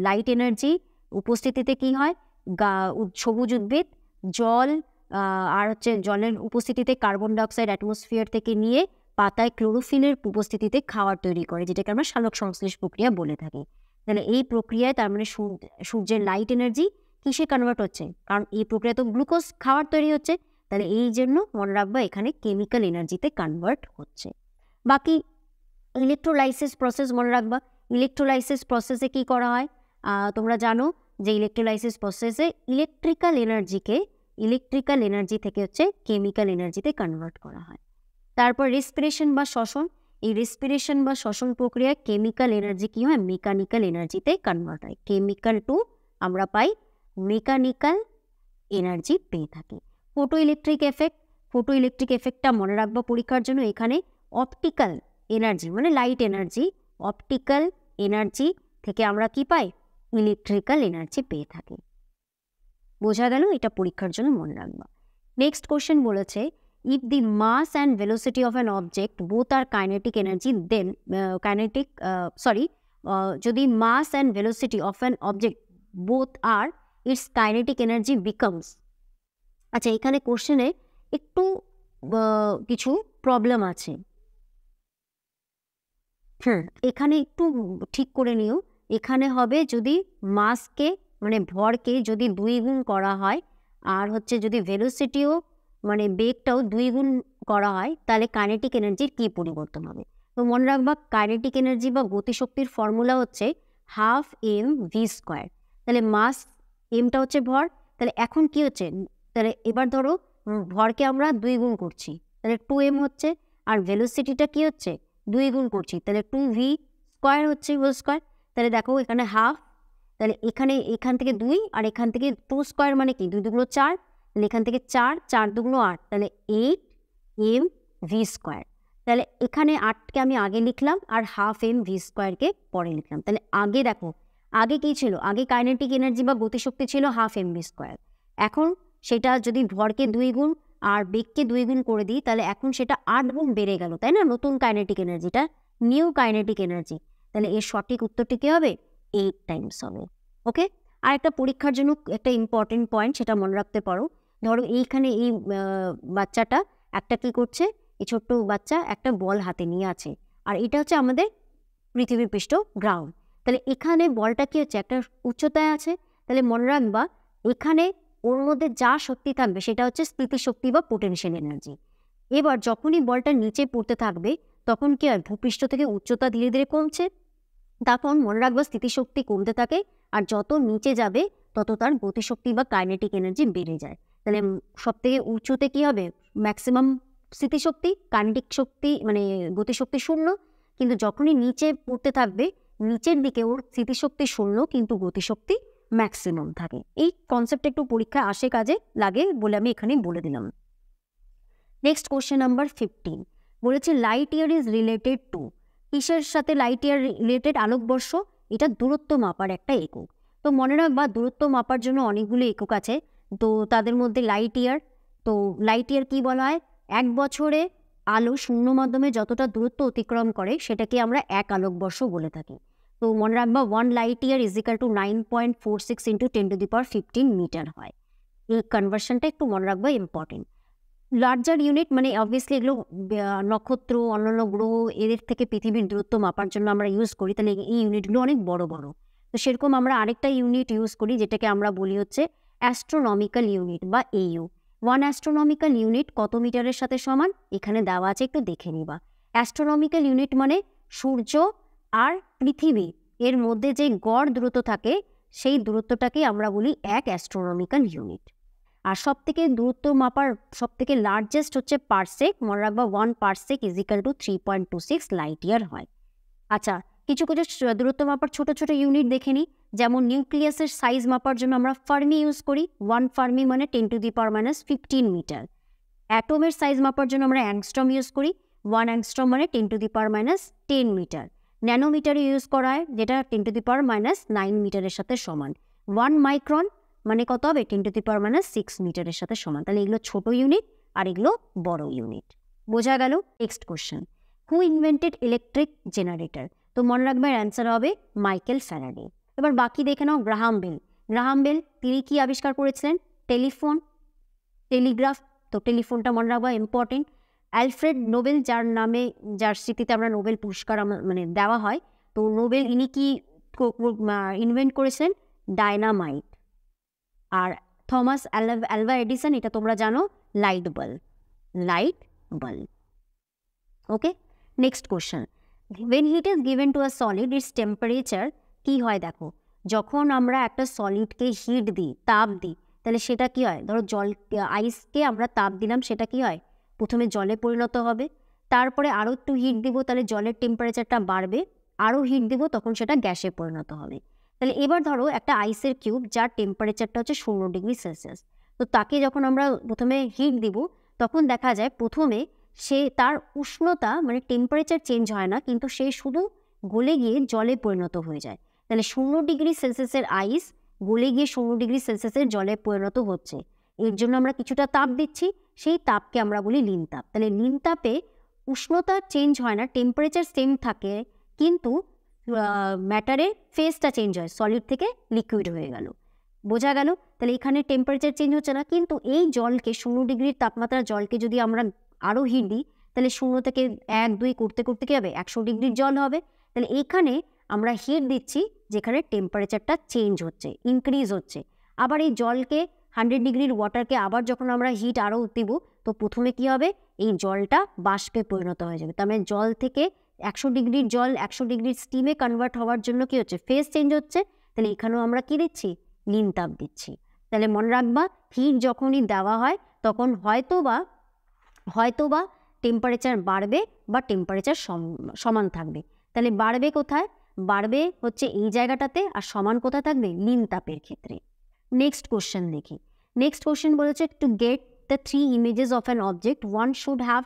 লাইট এনার্জি উপস্থিতিতে কি হয়, সবুজ উদ্ভিদ জল আর হচ্ছে জলের উপস্থিতিতে কার্বন ডাইঅক্সাইড অ্যাটমসফিয়ার থেকে নিয়ে পাতায় ক্লোরোফিলের উপস্থিতিতে খাবার তৈরি করে, যেটাকে আমরা সালোক সংশ্লেষ প্রক্রিয়া বলে থাকি। তাহলে এই প্রক্রিয়ায় তার মানে সূর্যের লাইট এনার্জি কিসে কনভার্ট হচ্ছে? কারণ এই প্রক্রিয়া তো গ্লুকোজ খাবার তৈরি হচ্ছে, তাহলে এই জন্য মনে রাখবা এখানে কেমিক্যাল এনার্জিতে কনভার্ট হচ্ছে। বাকি ইলেকট্রোলাইসিস প্রসেস মনে রাখবা। ইলেকট্রোলাইসিস প্রসেসে কি করা হয়? তোমরা জানো যে ইলেকট্রোলাইসিস প্রসেসে ইলেকট্রিক্যাল এনার্জি থেকে হচ্ছে কেমিক্যাল এনার্জিতে কনভার্ট করা হয়। তারপর রেসপিরেশন বা শ্বসন, এই রেসপিরেশন বা শ্বসন প্রক্রিয়ায় কেমিক্যাল এনার্জি কি হয়? মেকানিক্যাল এনার্জিতে কনভার্ট হয়। কেমিক্যাল টু আমরা পাই মেকানিক্যাল এনার্জি পেয়ে থাকি। ফটো ইলেকট্রিক এফেক্টটা মনে রাখবো পরীক্ষার জন্য। এখানে অপটিক্যাল এনার্জি মানে লাইট এনার্জি, অপটিক্যাল এনার্জি থেকে আমরা কি পাই? ইলেকট্রিক্যাল এনার্জি পেয়ে থাকি। বোঝা গেল? এটা পরীক্ষার জন্য মনে রাখবা। নেক্সট কোশ্চেন বলেছে, if the mass and velocity of an object both are kinetic energy then যদি mass and velocity of an object both are, its kinetic energy becomes। আচ্ছা, এখানে কোশ্চেনে একটু কিছু প্রবলেম আছে। এখানে একটু ঠিক করে নিও। এখানে হবে যদি মাসকে মানে ভরকে যদি 2 গুণ করা হয় আর হচ্ছে যদি ভেলোসিটিও মানে বেগটাও 2 গুণ করা হয়, তাহলে কাইনেটিক এনার্জির কী পরিবর্তন হবে? তো মনে রাখবা কাইনেটিক এনার্জি বা গতিশক্তির ফর্মুলা হচ্ছে হাফ mv²। তাহলে মাস এমটা হচ্ছে ভর, তাহলে এখন কি হচ্ছে? তাহলে এবার ধরো ভরকে আমরা 2 গুণ করছি, তাহলে 2m হচ্ছে, আর ভেলোসিটিটা কি হচ্ছে? 2 গুণ করছি, তাহলে 2v² হচ্ছে হোল স্কোয়ার। তাহলে দেখো এখানে হাফ, তাহলে এখান থেকে 2 আর এখান থেকে 2² মানে কি 2 দুগুলো 4, তাহলে এখান থেকে 4 দুগুলো 8, তাহলে 8mv²। তাহলে এখানে 8কে আমি আগে লিখলাম আর হাফ mv² পরে লিখলাম। তাহলে আগে দেখো আগে কী ছিল? আগে কাইনেটিক এনার্জি বা গতিশক্তি ছিল হাফ mv²। এখন সেটা যদি ভরকে 2 গুণ আর বেগকে 2 গুণ করে দিই, তাহলে এখন সেটা 8 গুণ বেড়ে গেল, তাই না? নতুন কাইনেটিক এনার্জিটা নিউ কাইনেটিক এনার্জি। তাহলে এর সঠিক উত্তরটি কী হবে? 8 টাইমস হবে। ওকে। আর একটা পরীক্ষার জন্য একটা ইম্পর্টেন্ট পয়েন্ট, সেটা মনে রাখতে পারো। ধরো এইখানে এই বাচ্চাটা একটা কী করছে? এই ছোট্ট বাচ্চা একটা বল হাতে নিয়ে আছে, আর এটা হচ্ছে আমাদের পৃথিবীর পৃষ্ঠ গ্রাউন্ড। তাহলে এখানে বলটা কী হচ্ছে? একটা উচ্চতায় আছে। তাহলে মনে রাখবা এখানে ওর মধ্যে যা শক্তি থাকবে সেটা হচ্ছে স্থিতিশক্তি বা পোটেনশিয়াল এনার্জি। এবার যখনই বলটা নিচে পড়তে থাকবে তখন কি হয়? ভূপৃষ্ঠ থেকে উচ্চতা ধীরে ধীরে কমছে, তখন মনে রাখবা স্থিতিশক্তি কমতে থাকে, আর যত নিচে যাবে তত তার গতিশক্তি বা কাইনেটিক এনার্জি বেড়ে যায়। তাহলে সবথেকে উঁচুতে কি হবে? ম্যাক্সিমাম স্থিতিশক্তি, কাইনেটিক শক্তি মানে গতিশক্তি 0, কিন্তু যখনই নিচে পড়তে থাকবে নিচের দিকে ওর স্থিতিশক্তি 0 কিন্তু গতিশক্তি ম্যাক্সিমাম থাকে। এই কনসেপ্ট একটু পরীক্ষায় আসে, কাজে লাগে বলে আমি এখানে বলে দিলাম। নেক্সট কোশ্চেন নাম্বার 15 বলেছে light year is related to. কিসের সাথে লাইট ইয়ার রিলেটেড? আলোকবর্ষ। এটা দূরত্ব মাপার একটা একক। তো মনে রাখবা দূরত্ব মাপার জন্য অনেকগুলো একক আছে, তো তাদের মধ্যে লাইট ইয়ার। তো লাইট ইয়ার কী বলা হয়? 1 বছরে আলো শূন্য মাধ্যমে যতটা দূরত্ব অতিক্রম করে সেটাকে আমরা 1 আলোকবর্ষ বলে থাকি। তো মনে রাখবা 1 light year is equal to 9.46 × 10⁻15 metre হয়। এই কনভার্সনটা একটু মনে রাখবা, ইম্পর্টেন্ট। লার্জার ইউনিট মানে অবভিয়াসলি এগুলো নক্ষত্র, অন্যান্য গ্রহ এদের থেকে পৃথিবীর দূরত্ব মাপার জন্য আমরা ইউজ করি, তাহলে এই ইউনিটগুলো অনেক বড় বড়। তো সেরকম আমরা আরেকটা ইউনিট ইউজ করি যেটাকে আমরা বলি হচ্ছে অ্যাস্ট্রোনমিক্যাল ইউনিট বা AU। 1 অ্যাস্ট্রোনমিক্যাল ইউনিট কত মিটারের সাথে সমান? এখানে দেওয়া আছে, একটু দেখে নিবা। অ্যাস্ট্রোনমিক্যাল ইউনিট মানে সূর্য আর পৃথিবী এর মধ্যে যে গড় দূরত্ব থাকে সেই দূরত্বটাকে আমরা বলি 1 অ্যাস্ট্রোনমিক্যাল ইউনিট। আর সবথেকে দূরত্ব মাপার সবথেকে লার্জেস্ট হচ্ছে পারসেক। মনে রাখবা 1 parsec is equal two 3.26 light year হয়। আচ্ছা, কিছু কিছু দূরত্ব মাপার ছোট ছোট ইউনিট দেখে নিই। যেমন নিউক্লিয়াসের সাইজ মাপার জন্য আমরা ফার্মি ইউজ করি। 1 ফার্মি মানে 10⁻15 মিটার। অ্যাটমের সাইজ মাপার জন্য আমরা অ্যাংস্ট্রম ইউজ করি। 1 অ্যাংস্ট্রম মানে 10⁻10 মিটার। ন্যানোমিটার ইউজ করা হয় যেটা 10⁻9 মিটারের সাথে সমান। 1 মাইক্রন মানে কত হবে? 10⁻6 মিটারের সাথে সমান। তাহলে এগুলো ছোট ইউনিট, আর এগুলো বড় ইউনিট। বোঝা গেল? নেক্সট কোশ্চেন, হু ইনভেন্টেড ইলেকট্রিক জেনারেটর? তো মনে রাখবে অ্যান্সার হবে মাইকেল ফ্যারাডে। এবার বাকি দেখে নাও, গ্রাহাম বেল। গ্রাহাম বেল তিনি কি আবিষ্কার করেছিলেন? Telephone, Telegraph. তো টেলিফোনটা মনে রাখবা ইম্পর্টেন্ট। অ্যালফ্রেড নোবেল, যার স্মৃতিতে আমরা নোবেল পুরস্কার মানে দেওয়া হয়, তো নোবেল ইনি কি ইনভেন্ট করেছিলেন? ডায়নামাইট। আর থমাস আলভা এডিসন, এটা তোমরা জানো, light bulb. Okay, next question, when heat is given to a solid its temperature কি হয়? দেখো, যখন আমরা একটা সলিডকে হিট দিই, তাপ দিই, তাহলে সেটা কি হয়? ধরো আইসকে আমরা তাপ দিলাম, সেটা কি হয়? প্রথমে জলে পরিণত হবে, তারপরে আরও একটু হিট দিব, তাহলে জলের টেম্পারেচারটা বাড়বে, আরও হিট দিব, তখন সেটা গ্যাসে পরিণত হবে। তাহলে এবার ধরো একটা আইসের কিউব যার টেম্পারেচারটা হচ্ছে 0 ডিগ্রি সেলসিয়াস, তো তাকে যখন আমরা প্রথমে হিট দিব, তখন দেখা যায় প্রথমে তার উষ্ণতা মানে টেম্পারেচার চেঞ্জ হয় না, কিন্তু সে শুধু গলে গিয়ে জলে পরিণত হয়ে যায়। তাহলে 0 ডিগ্রি সেলসিয়াসের আইস গলে গিয়ে 0 ডিগ্রি সেলসিয়াসের জলে পরিণত হচ্ছে, এর জন্য আমরা কিছুটা তাপ দিচ্ছি, সেই তাপকে আমরা বলি লিন তাপ। তাহলে লিন তাপে উষ্ণতা চেঞ্জ হয় না, টেম্পারেচার সেম থাকে, কিন্তু ম্যাটারের ফেজটা চেঞ্জ হয়, সলিড থেকে লিকুইড হয়ে গেল। বোঝা গেল? তাহলে এখানে টেম্পারেচার চেঞ্জ হচ্ছে না, কিন্তু এই জলকে 0 ডিগ্রির তাপমাত্রার জলকে যদি আমরা আরও হিট দিই, তাহলে 0 থেকে 1, 2 করতে করতে কী হবে? 100 ডিগ্রির জল হবে। তাহলে এইখানে আমরা হিট দিচ্ছি যেখানে টেম্পারেচারটা চেঞ্জ হচ্ছে, ইনক্রিজ হচ্ছে। আবার এই জলকে 100 ডিগ্রির ওয়াটারকে আবার যখন আমরা হিট আরও দিব, তো প্রথমে কি হবে? এই জলটা বাষ্পে পরিণত হয়ে যাবে। তার মানে জল থেকে 100 ডিগ্রির জল 100 ডিগ্রির স্টিমে কনভার্ট হওয়ার জন্য কি হচ্ছে? ফেজ চেঞ্জ হচ্ছে। তাহলে এখানেও আমরা কি দিচ্ছি? লিন তাপ দিচ্ছি। তাহলে মনে রাখবা, হিট যখনই দেওয়া হয় তখন হয়তো বা টেম্পারেচার বাড়বে বা টেম্পারেচার সমান থাকবে। তাহলে বাড়বে কোথায়? বাড়বে হচ্ছে এই জায়গাটাতে, আর সমান কোথায় থাকবে? লিন তাপের ক্ষেত্রে। নেক্সট কোশ্চেন দেখি। নেক্সট কোশ্চেন বলেছে, to get the 3 images of an object one should have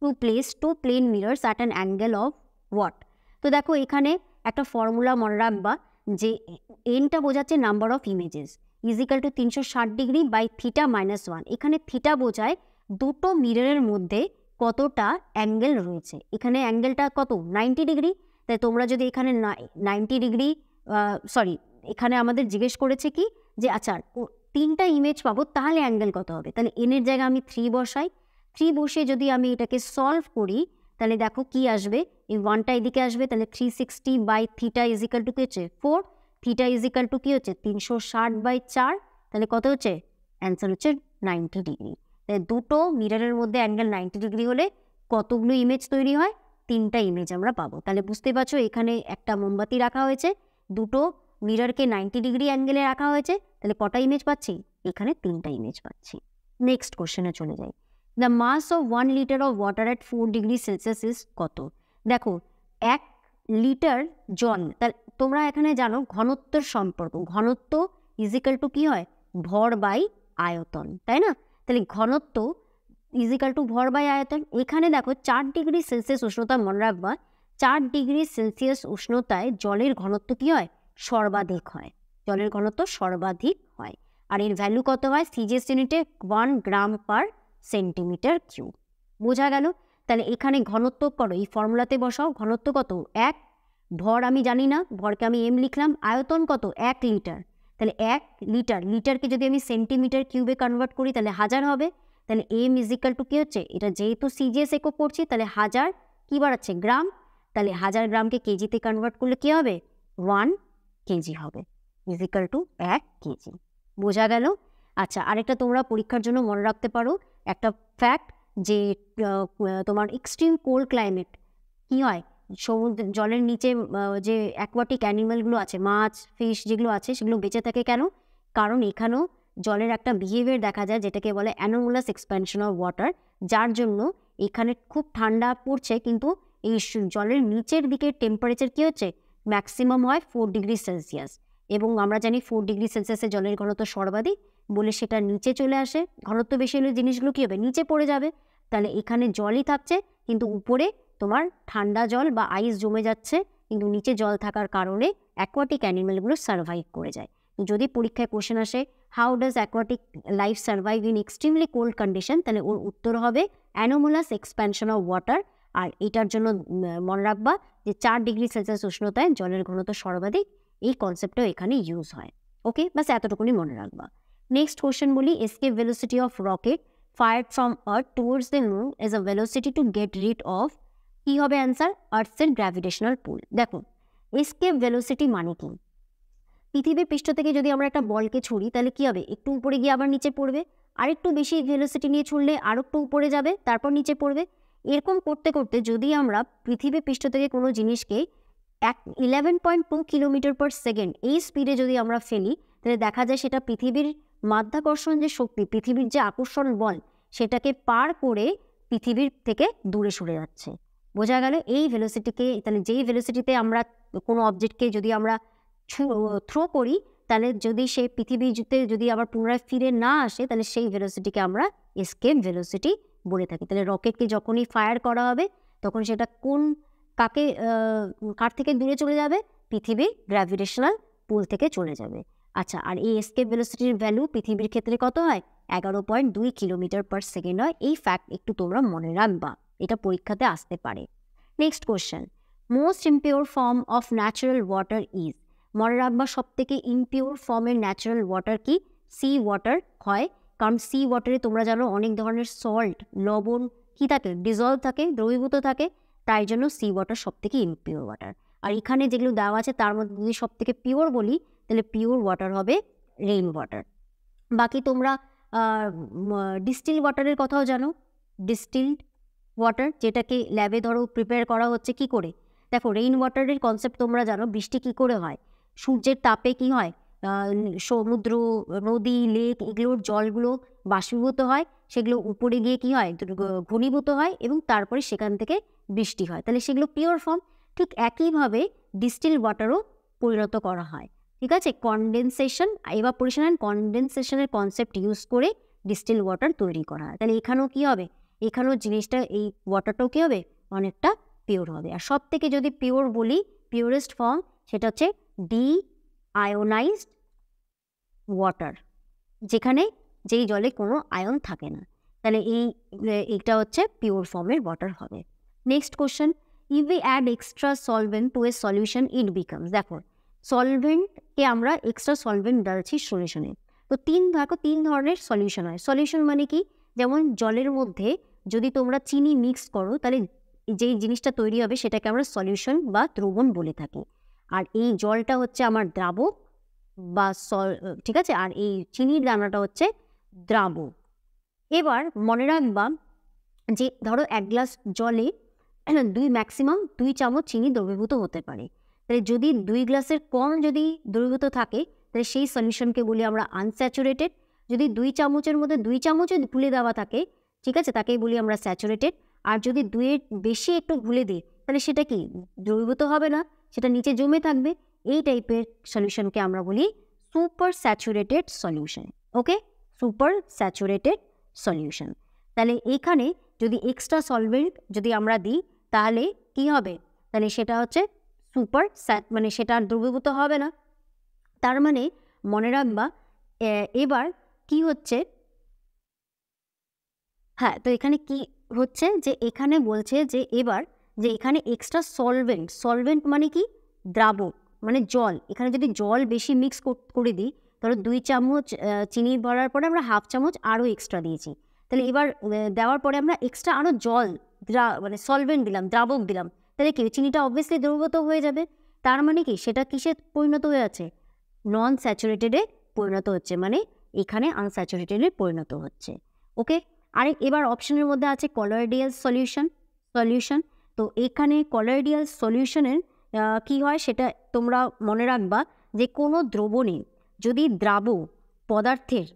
to place 2 plane mirrors at an angle of what? তো দেখো, এখানে একটা ফর্মুলা মনে রাখবা, যে এনটা বোঝাচ্ছে number of images equal to 360 degree by theta -1। এখানে থিটা বোঝায় দুটো মিররের মধ্যে কতটা অ্যাঙ্গেল রয়েছে। এখানে অ্যাঙ্গেলটা কত? 90 ডিগ্রি। তাই তোমরা যদি এখানে 90 ডিগ্রি, এখানে আমাদের জিজ্ঞেস করেছে কি, যে আচ্ছা 3টা ইমেজ পাবো, তাহলে অ্যাঙ্গেল কত হবে? তাহলে এনের জায়গায় আমি 3 বসাই। 3 বসে যদি আমি এটাকে সলভ করি, তাহলে দেখো কি আসবে, এই 1টা এদিকে আসবে, তাহলে 360 বাই থিটা ইজিক্যাল টু কি হচ্ছে? 4। থিটা ইজিক্যাল টু কি হচ্ছে? 360 বাই 4। তাহলে কত হচ্ছে? অ্যান্সার হচ্ছে 90 ডিগ্রি। তাই দুটো মিররের মধ্যে অ্যাঙ্গেল 90 ডিগ্রি হলে কতগুলো ইমেজ তৈরি হয়? 3টা ইমেজ আমরা পাবো। তাহলে বুঝতে পারছো, এখানে একটা মোমবাতি রাখা হয়েছে, দুটো মিররকে 90 ডিগ্রি অ্যাঙ্গেলে রাখা হয়েছে, তাহলে কটা ইমেজ পাচ্ছি? এখানে 3টা ইমেজ পাচ্ছি। নেক্সট কোশ্চেনে চলে যাই। The mass of 1 litre of water at 4 degree Celsius is কত? দেখো, 1 লিটার জল, তাহলে তোমরা এখানে জানো ঘনত্বের সম্পর্ক, ঘনত্ব ইজিক্যাল টু কি হয়? ভর বাই আয়তন, তাই না? তাহলে ঘনত্ব ইজিক্যাল টু ভর বাই আয়তন। এখানে দেখো 4 ডিগ্রি সেলসিয়াস উষ্ণতা, মনে রাখবা 4 ডিগ্রি সেলসিয়াস উষ্ণতায় জলের ঘনত্ব কি হয়? সর্বাধিক হয়। জলের ঘনত্ব সর্বাধিক হয়। আর এর ভ্যালু কত হয়? সিজিএস ইউনিটে 1 গ্রাম পার সেন্টিমিটার কিউব। বোঝা গেল? তাহলে এখানে ঘনত্ব করো, এই ফর্মুলাতে বসাও, ঘনত্ব কত? 1। ভর আমি জানি না, ভরকে আমি এম লিখলাম। আয়তন কত? 1 লিটার। তাহলে 1 লিটার, লিটারকে যদি আমি সেন্টিমিটার কিউবে কনভার্ট করি, তাহলে 1000 হবে। তাহলে এম ইজিক্যাল টু কী হচ্ছে? এটা যেহেতু সিজিএস একক করছি, তাহলে 1000 কী বাড়াচ্ছে? গ্রাম। তাহলে 1000 গ্রামকে কেজিতে কনভার্ট করলে কী হবে? 1 কেজি হবে, ইজিক্যাল টু 1 কেজি। বোঝা গেল? আচ্ছা, আরেকটা তোমরা পরীক্ষার জন্য মনে রাখতে পারো একটা ফ্যাক্ট, যে তোমার এক্সট্রিম কোল্ড ক্লাইমেট কী হয়? সমুদ্র জলের নিচে যে অ্যাকোয়াটিক অ্যানিমালগুলো আছে, মাছ, ফিশ যেগুলো আছে, সেগুলো বেঁচে থাকে কেন? কারণ এখানেও জলের একটা বিহেভিয়ার দেখা যায়, যেটাকে বলে অ্যানোমালাস এক্সপ্যানশন অফ ওয়াটার, যার জন্য এখানে খুব ঠান্ডা পড়ছে, কিন্তু এই জলের নিচের দিকে টেম্পারেচার কী হচ্ছে? ম্যাক্সিমাম হয় 4 ডিগ্রি সেলসিয়াস। এবং আমরা জানি 4 ডিগ্রি সেলসিয়াসে জলের ঘনত্ব সর্বাধিক বলে সেটা নিচে চলে আসে। ঘনত্ব বেশি হলে জিনিসগুলো কী হবে? নিচে পড়ে যাবে। তাহলে এখানে জলই থাকছে, কিন্তু উপরে তোমার ঠান্ডা জল বা আইস জমে যাচ্ছে, কিন্তু নিচে জল থাকার কারণে অ্যাকোয়াটিক অ্যানিমেলগুলো সার্ভাইভ করে যায়। যদি পরীক্ষায় কোশ্চেন আসে how does aquatic life survive in extremely cold condition, তাহলে ওর উত্তর হবে অ্যানোমালাস এক্সপ্যানশন অফ ওয়াটার। আর এটার জন্য মনে রাখবা যে 4 ডিগ্রি সেলসিয়াস উষ্ণতায় জলের ঘনত্ব সর্বাধিক, এই কনসেপ্টটাও এখানে ইউজ হয়। ওকে, বাস এতটুকুনি মনে রাখবা। নেক্সট কোয়েশ্চেন বলি, escape velocity of rocket fired from Earth towards the moon as a velocity to get rid of, কি হবে অ্যান্সার, আর্থসের গ্র্যাভিটেশনাল পুল। দেখো এসকেপ ভেলোসিটি মানে কি, পৃথিবীর পৃষ্ঠ থেকে যদি আমরা একটা বলকে ছুড়ি তাহলে কি হবে, একটু উপরে গিয়ে আবার নিচে পড়বে, আরেকটু বেশি ভেলোসিটি নিয়ে ছুড়লে আরও একটু উপরে যাবে, তারপর নিচে পড়বে। এরকম করতে করতে যদি আমরা পৃথিবীর পৃষ্ঠ থেকে কোনো জিনিসকে 11.2 কিলোমিটার পার সেকেন্ড এই স্পিডে যদি আমরা ফেলি, তাহলে দেখা যায় সেটা পৃথিবীর মাধ্যাকর্ষণ যে শক্তি, পৃথিবীর যে আকর্ষণ বল, সেটাকে পার করে পৃথিবীর থেকে দূরে সরে যাচ্ছে। বোঝা গেল এই ভেলোসিটিকে, তাহলে যেই ভেলোসিটিতে আমরা কোনো অবজেক্টকে যদি আমরা থ্রো করি, তাহলে যদি সে পৃথিবীতে যদি আবার পুনরায় ফিরে না আসে, তাহলে সেই ভেলোসিটিকে আমরা এসকেপ ভেলোসিটি বলে থাকি। তাহলে রকেটকে যখনই ফায়ার করা হবে তখন সেটা কার থেকে দূরে চলে যাবে, পৃথিবীর গ্র্যাভিটেশনাল পুল থেকে চলে যাবে। আচ্ছা, আর এই এসকেপ ভেলোসিটির ভ্যালু পৃথিবীর ক্ষেত্রে কত হয়, 11.2 কিলোমিটার পার সেকেন্ড হয়। এই ফ্যাক্ট একটু তোমরা মনে রাখবা, এটা পরীক্ষাতে আসতে পারে। Next question, most impure form of natural water is, মনে রাখবা সব থেকে ইমপিওর ফর্মের ন্যাচারাল ওয়াটার কি, সি ওয়াটার হয়। কারণ সি ওয়াটারে তোমরা জানো অনেক ধরনের সল্ট, লবণ কি থাকে, ডিজলভ থাকে, দ্রবীভূত থাকে, তাই জন্য সি ওয়াটার সব থেকে ইমপিওর ওয়াটার। আর এখানে যেগুলো দেওয়া আছে তার মধ্যে যদি সব থেকে পিওর বলি, তাহলে পিওর ওয়াটার হবে রেইন ওয়াটার। বাকি তোমরা ডিস্টিল ওয়াটারের কথাও জানো, ডিস্টিলড ওয়াটার যেটাকে ল্যাবে ধরো প্রিপেয়ার করা হচ্ছে কি করে। দেখো রেইন ওয়াটারের কনসেপ্ট তোমরা জানো, বৃষ্টি কি করে হয়, সূর্যের তাপে কি হয়, সমুদ্র, নদী, লেক এগুলোর জলগুলো বাষ্পীভূত হয়, সেগুলো উপরে গিয়ে কি হয়, ঘনীভূত হয় এবং তারপরে সেখান থেকে বৃষ্টি হয়, তাহলে সেগুলো পিওর ফর্ম। ঠিক একইভাবে ডিস্টিল ওয়াটারও পরিণত করা হয়। ঠিক আছে, কনডেনসেশন, এভাপোরেশন অ্যান্ড কনডেনসেশনের কনসেপ্ট ইউজ করে ডিস্টিল ওয়াটার তৈরি করা হয়। তাহলে এখানেও কি হবে, এখানেও জিনিসটা, এই ওয়াটারটাও কী হবে, অনেকটা পিওর হবে। আর সব থেকে যদি পিওর বলি, পিওরেস্ট ফর্ম সেটা হচ্ছে ডি আয়োনাইজড ওয়াটার, যেখানে যেই জলে কোনো আয়ন থাকে না, তাহলে এইটা হচ্ছে পিওর ফর্মের ওয়াটার হবে। Next question, if we add extra solvent to a solution it becomes, দেখো সলভেন্টকে আমরা এক্সট্রা সলভেন্ট ডালছি সলিউশনে, তো তিন ধরনের সলিউশন হয়। সলিউশন মানে কি, যেমন জলের মধ্যে যদি তোমরা চিনি মিক্স করো, তাহলে যেই জিনিসটা তৈরি হবে সেটাকে আমরা সলিউশন বা দ্রবণ বলে থাকি। আর এই জলটা হচ্ছে আমার দ্রাবক বা ঠিক আছে, আর এই চিনির দানাটা হচ্ছে দ্রাবক। এবার মনে রাখবা যে ধরো 1 গ্লাস জলে ম্যাক্সিমাম 2 চামচ চিনি দ্রবীভূত হতে পারে। তাহলে যদি 2 গ্লাসের কম যদি দ্রবীভূত থাকে, তাহলে সেই সলিউশনকে বলি আমরা আনস্যাচুরেটেড। যদি 2 চামচের মধ্যে 2 চামচও ঘুলে দেওয়া থাকে, ঠিক আছে, তাকেই বলি আমরা স্যাচুরেটেড। আর যদি 2-এর বেশি একটু ঘুলে দিই, তাহলে সেটা কি দ্রবীভূত হবে না, সেটা নিচে জমে থাকবে। এই টাইপের সলিউশনকে আমরা বলি সুপার স্যাচুরেটেড সলিউশন। ওকে, সুপার স্যাচুরেটেড সলিউশন। তাহলে এখানে যদি এক্সট্রা সলভেন্ট যদি আমরা দিই, তাহলে কি হবে, তাহলে সেটা হচ্ছে সুপার মানে সেটা আর দ্রবীভূত হবে না। তার মানে মনে রাখবা এবার কি হচ্ছে, হ্যাঁ, তো এখানে কি হচ্ছে যে এখানে বলছে যে এবার যে এখানে এক্সট্রা সলভেন্ট মানে কি, দ্রাবক মানে জল। এখানে যদি জল বেশি মিক্স করে দিই, ধরো 2 চামচ চিনি ভরার পরে আমরা 1/2 চামচ আরও এক্সট্রা দিয়েছি, তাহলে এবার দেওয়ার পরে আমরা এক্সট্রা আরও জল মানে সলভেন্ট দিলাম, দ্রাবক দিলাম, তাহলে কি চিনিটা অবভিয়াসলি দ্রবীভূত হয়ে যাবে। তার মানে কি সেটা কিসে পরিণত হয়ে আছে, নন স্যাচুরেটেডে পরিণত হচ্ছে, মানে এখানে আনস্যাচুরেটেডে পরিণত হচ্ছে। ওকে, এবার অপশনের মধ্যে আছে কলয়েডিয়াল সলিউশন। তো এখানে কলয়েডিয়াল সলিউশনের কি হয় সেটা তোমরা মনে রাখবা যে কোনো দ্রবণে যদি দ্রাবক পদার্থের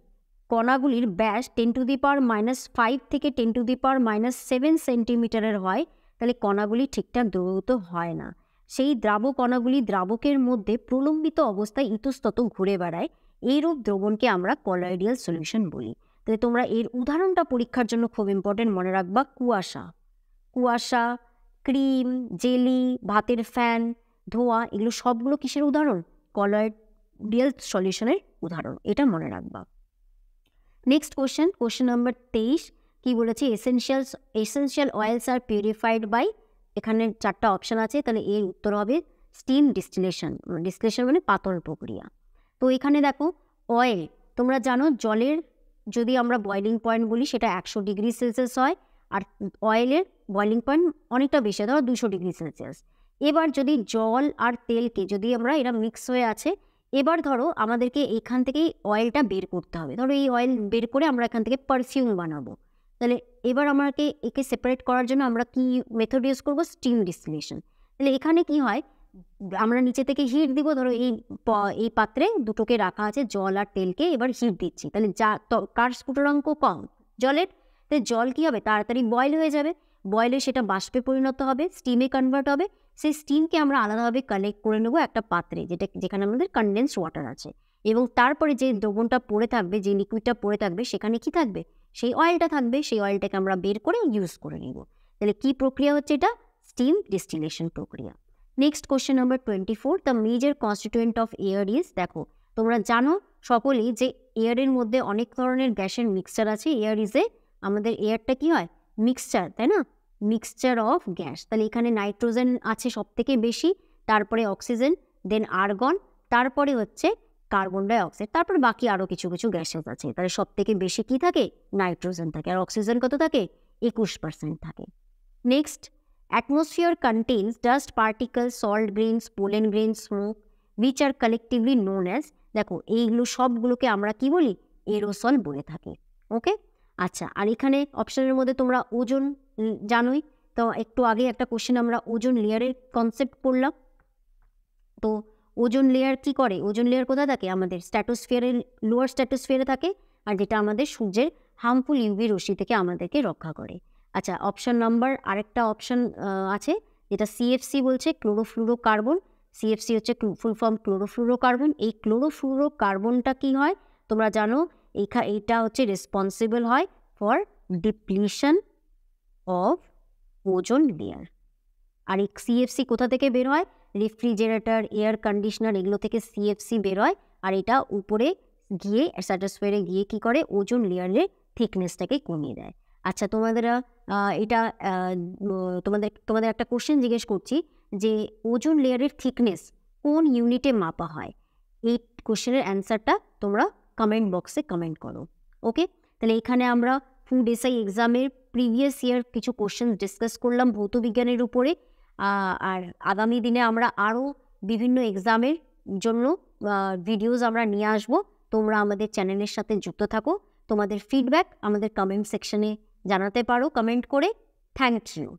কণাগুলির ব্যাস 10⁻⁻5 থেকে 10⁻⁻7 সেন্টিমিটারের হয়, তাহলে কণাগুলি ঠিকঠাক দ্রবীভূত হয় না। সেই কণাগুলি দ্রাবকের মধ্যে প্রলম্বিত অবস্থায় ইতস্তত ঘুরে বেড়ায়, এইরূপ দ্রবণকে আমরা কলয়েডিয়াল সলিউশন বলি। তাহলে তোমরা এর উদাহরণটা পরীক্ষার জন্য খুব ইম্পর্টেন্ট মনে রাখবা, কুয়াশা, ক্রিম, জেলি, ভাতের ফ্যান, ধোঁয়া, এগুলো সবগুলো কিসের উদাহরণ, কলয়েড রিয়েল সলিউশনের উদাহরণ, এটা মনে রাখবা। নেক্সট কোশ্চেন নাম্বার 23 কি বলেছে, essential oils are purified by, এখানে 4টা অপশান আছে, তাহলে এর উত্তর হবে স্টিম ডিস্টিলেশন। ডিস্টিলেশন মানে পাতল প্রক্রিয়া। তো এখানে দেখো অয়েল, তোমরা জানো জলের যদি আমরা বয়লিং পয়েন্ট বলি সেটা 100 ডিগ্রি সেলসিয়াস হয়, আর অয়েলের বয়লিং পয়েন্ট অনেকটা বেশি, ধরো 200 ডিগ্রি সেলসিয়াস। এবার যদি জল আর তেলকে যদি আমরা এরা মিক্স হয়ে আছে, এবার ধরো আমাদেরকে এখান থেকেই অয়েলটা বের করতে হবে, ধরো এই অয়েল বের করে আমরা এখান থেকে পারফিউম বানাবো, তাহলে এবার আমাকে একে সেপারেট করার জন্য আমরা কি মেথড ইউজ করবো, স্টিম ডিস্টিলেশন। তাহলে এখানে কি হয়, আমরা নিচে থেকে হিট দিব, ধরো এই পাত্রে দুটোকে রাখা আছে জল আর তেলকে, এবার হিট দিচ্ছি, তাহলে কার স্ফুটনাঙ্ক কম, জলের, তাহলে জল কি হবে তাড়াতাড়ি বয়েল হয়ে যাবে, বয়েল হয়ে সেটা বাষ্পে পরিণত হবে, স্টিমে কনভার্ট হবে, সেই স্টিমকে আমরা আলাদাভাবে কালেক্ট করে নেবো একটা পাত্রে, যেখানে আমাদের কনডেন্সড ওয়াটার আছে, এবং তারপরে যে দ্রবণটা পড়ে থাকবে, যে লিকুইডটা পড়ে থাকবে, সেখানে কি থাকবে, সেই অয়েলটা থাকবে, সেই অয়েলটাকে আমরা বের করে ইউজ করে নেব। তাহলে কি প্রক্রিয়া হচ্ছে এটা, স্টিম ডিস্টিলেশন প্রক্রিয়া। Next question number 24, the major constituent of air is, দেখো তোমরা জানো সকলেই যে এয়ারের মধ্যে অনেক ধরনের গ্যাসের মিক্সচার আছে, এয়ার ইজে আমাদের এয়ারটা কি হয় মিক্সচার, তাই না, মিক্সচার অফ গ্যাস। তাহলে এখানে নাইট্রোজেন আছে সব থেকে বেশি, তারপরে অক্সিজেন, দেন আর্গন, তারপরে হচ্ছে কার্বন ডাই অক্সাইড, তারপর বাকি আরও কিছু কিছু গ্যাসেস আছে। তাহলে সব থেকে বেশি কি থাকে, নাইট্রোজেন থাকে, আর অক্সিজেন কত থাকে, 21% থাকে। Next, atmosphere contains dust particles, salt grains, pollen grains, smoke, which are collectively known as, দেখো এইগুলো সবগুলোকে আমরা কি বলি, এরোসল বলে থাকি। ওকে, আচ্ছা, আর এখানে অপশনের মধ্যে তোমরা ওজন জানোই, তো একটু আগে একটা কোশ্চেন আমরা ওজন লেয়ারের কনসেপ্ট পড়লাম। তো ওজন লেয়ার কি করে, ওজন লেয়ার কোথায় থাকে, আমাদের স্ট্র্যাটোস্ফিয়ারের লোয়ার স্ট্র্যাটোস্ফিয়ারে থাকে, আর যেটা আমাদের সূর্যের হার্মফুল ইউভি রশ্মি থেকে আমাদেরকে রক্ষা করে। আচ্ছা, অপশন নাম্বার আরেকটা অপশন আছে যেটা সিএফসি বলছে, ক্লোরোফ্লুরোকার্বন। সিএফসি হচ্ছে ফুল ফর্ম ক্লোরোফ্লুরোকার্বন। এই ক্লোরোফ্লুরোকার্বনটা কি হয় তোমরা জানো, এইটা হচ্ছে রেসপন্সিবল হয় for depletion of ozone layer. আর এই সিএফসি কোথা থেকে বের হয়, রেফ্রিজারেটর, এয়ার কন্ডিশনার, এগুলো থেকে সিএফসি বের হয়, আর এটা উপরে গিয়ে স্ট্র্যাটোস্ফিয়ারে গিয়ে কি করে, ওজন লেয়ারের থিকনেসটাকে কমিয়ে দেয়। আচ্ছা, এটা তোমাদের একটা কোশ্চেন জিজ্ঞেস করছি যে ওজন লেয়ারের থিকনেস কোন ইউনিটে মাপা হয়, এই কোশ্চেনের অ্যান্সারটা তোমরা কমেন্ট বক্সে কমেন্ট করো। ওকে, তাহলে এখানে আমরা ফুড এসআই এক্সামের প্রিভিয়াস ইয়ার কিছু কোশ্চেন ডিসকাস করলাম ভৌতবিজ্ঞানের উপরে, আর আগামী দিনে আমরা আরও বিভিন্ন এক্সামের জন্য ভিডিওস আমরা নিয়ে আসবো। তোমরা আমাদের চ্যানেলের সাথে যুক্ত থাকো, তোমাদের ফিডব্যাক আমাদের কমেন্ট সেকশনে জানাতে পারো কমেন্ট করে। Thank you.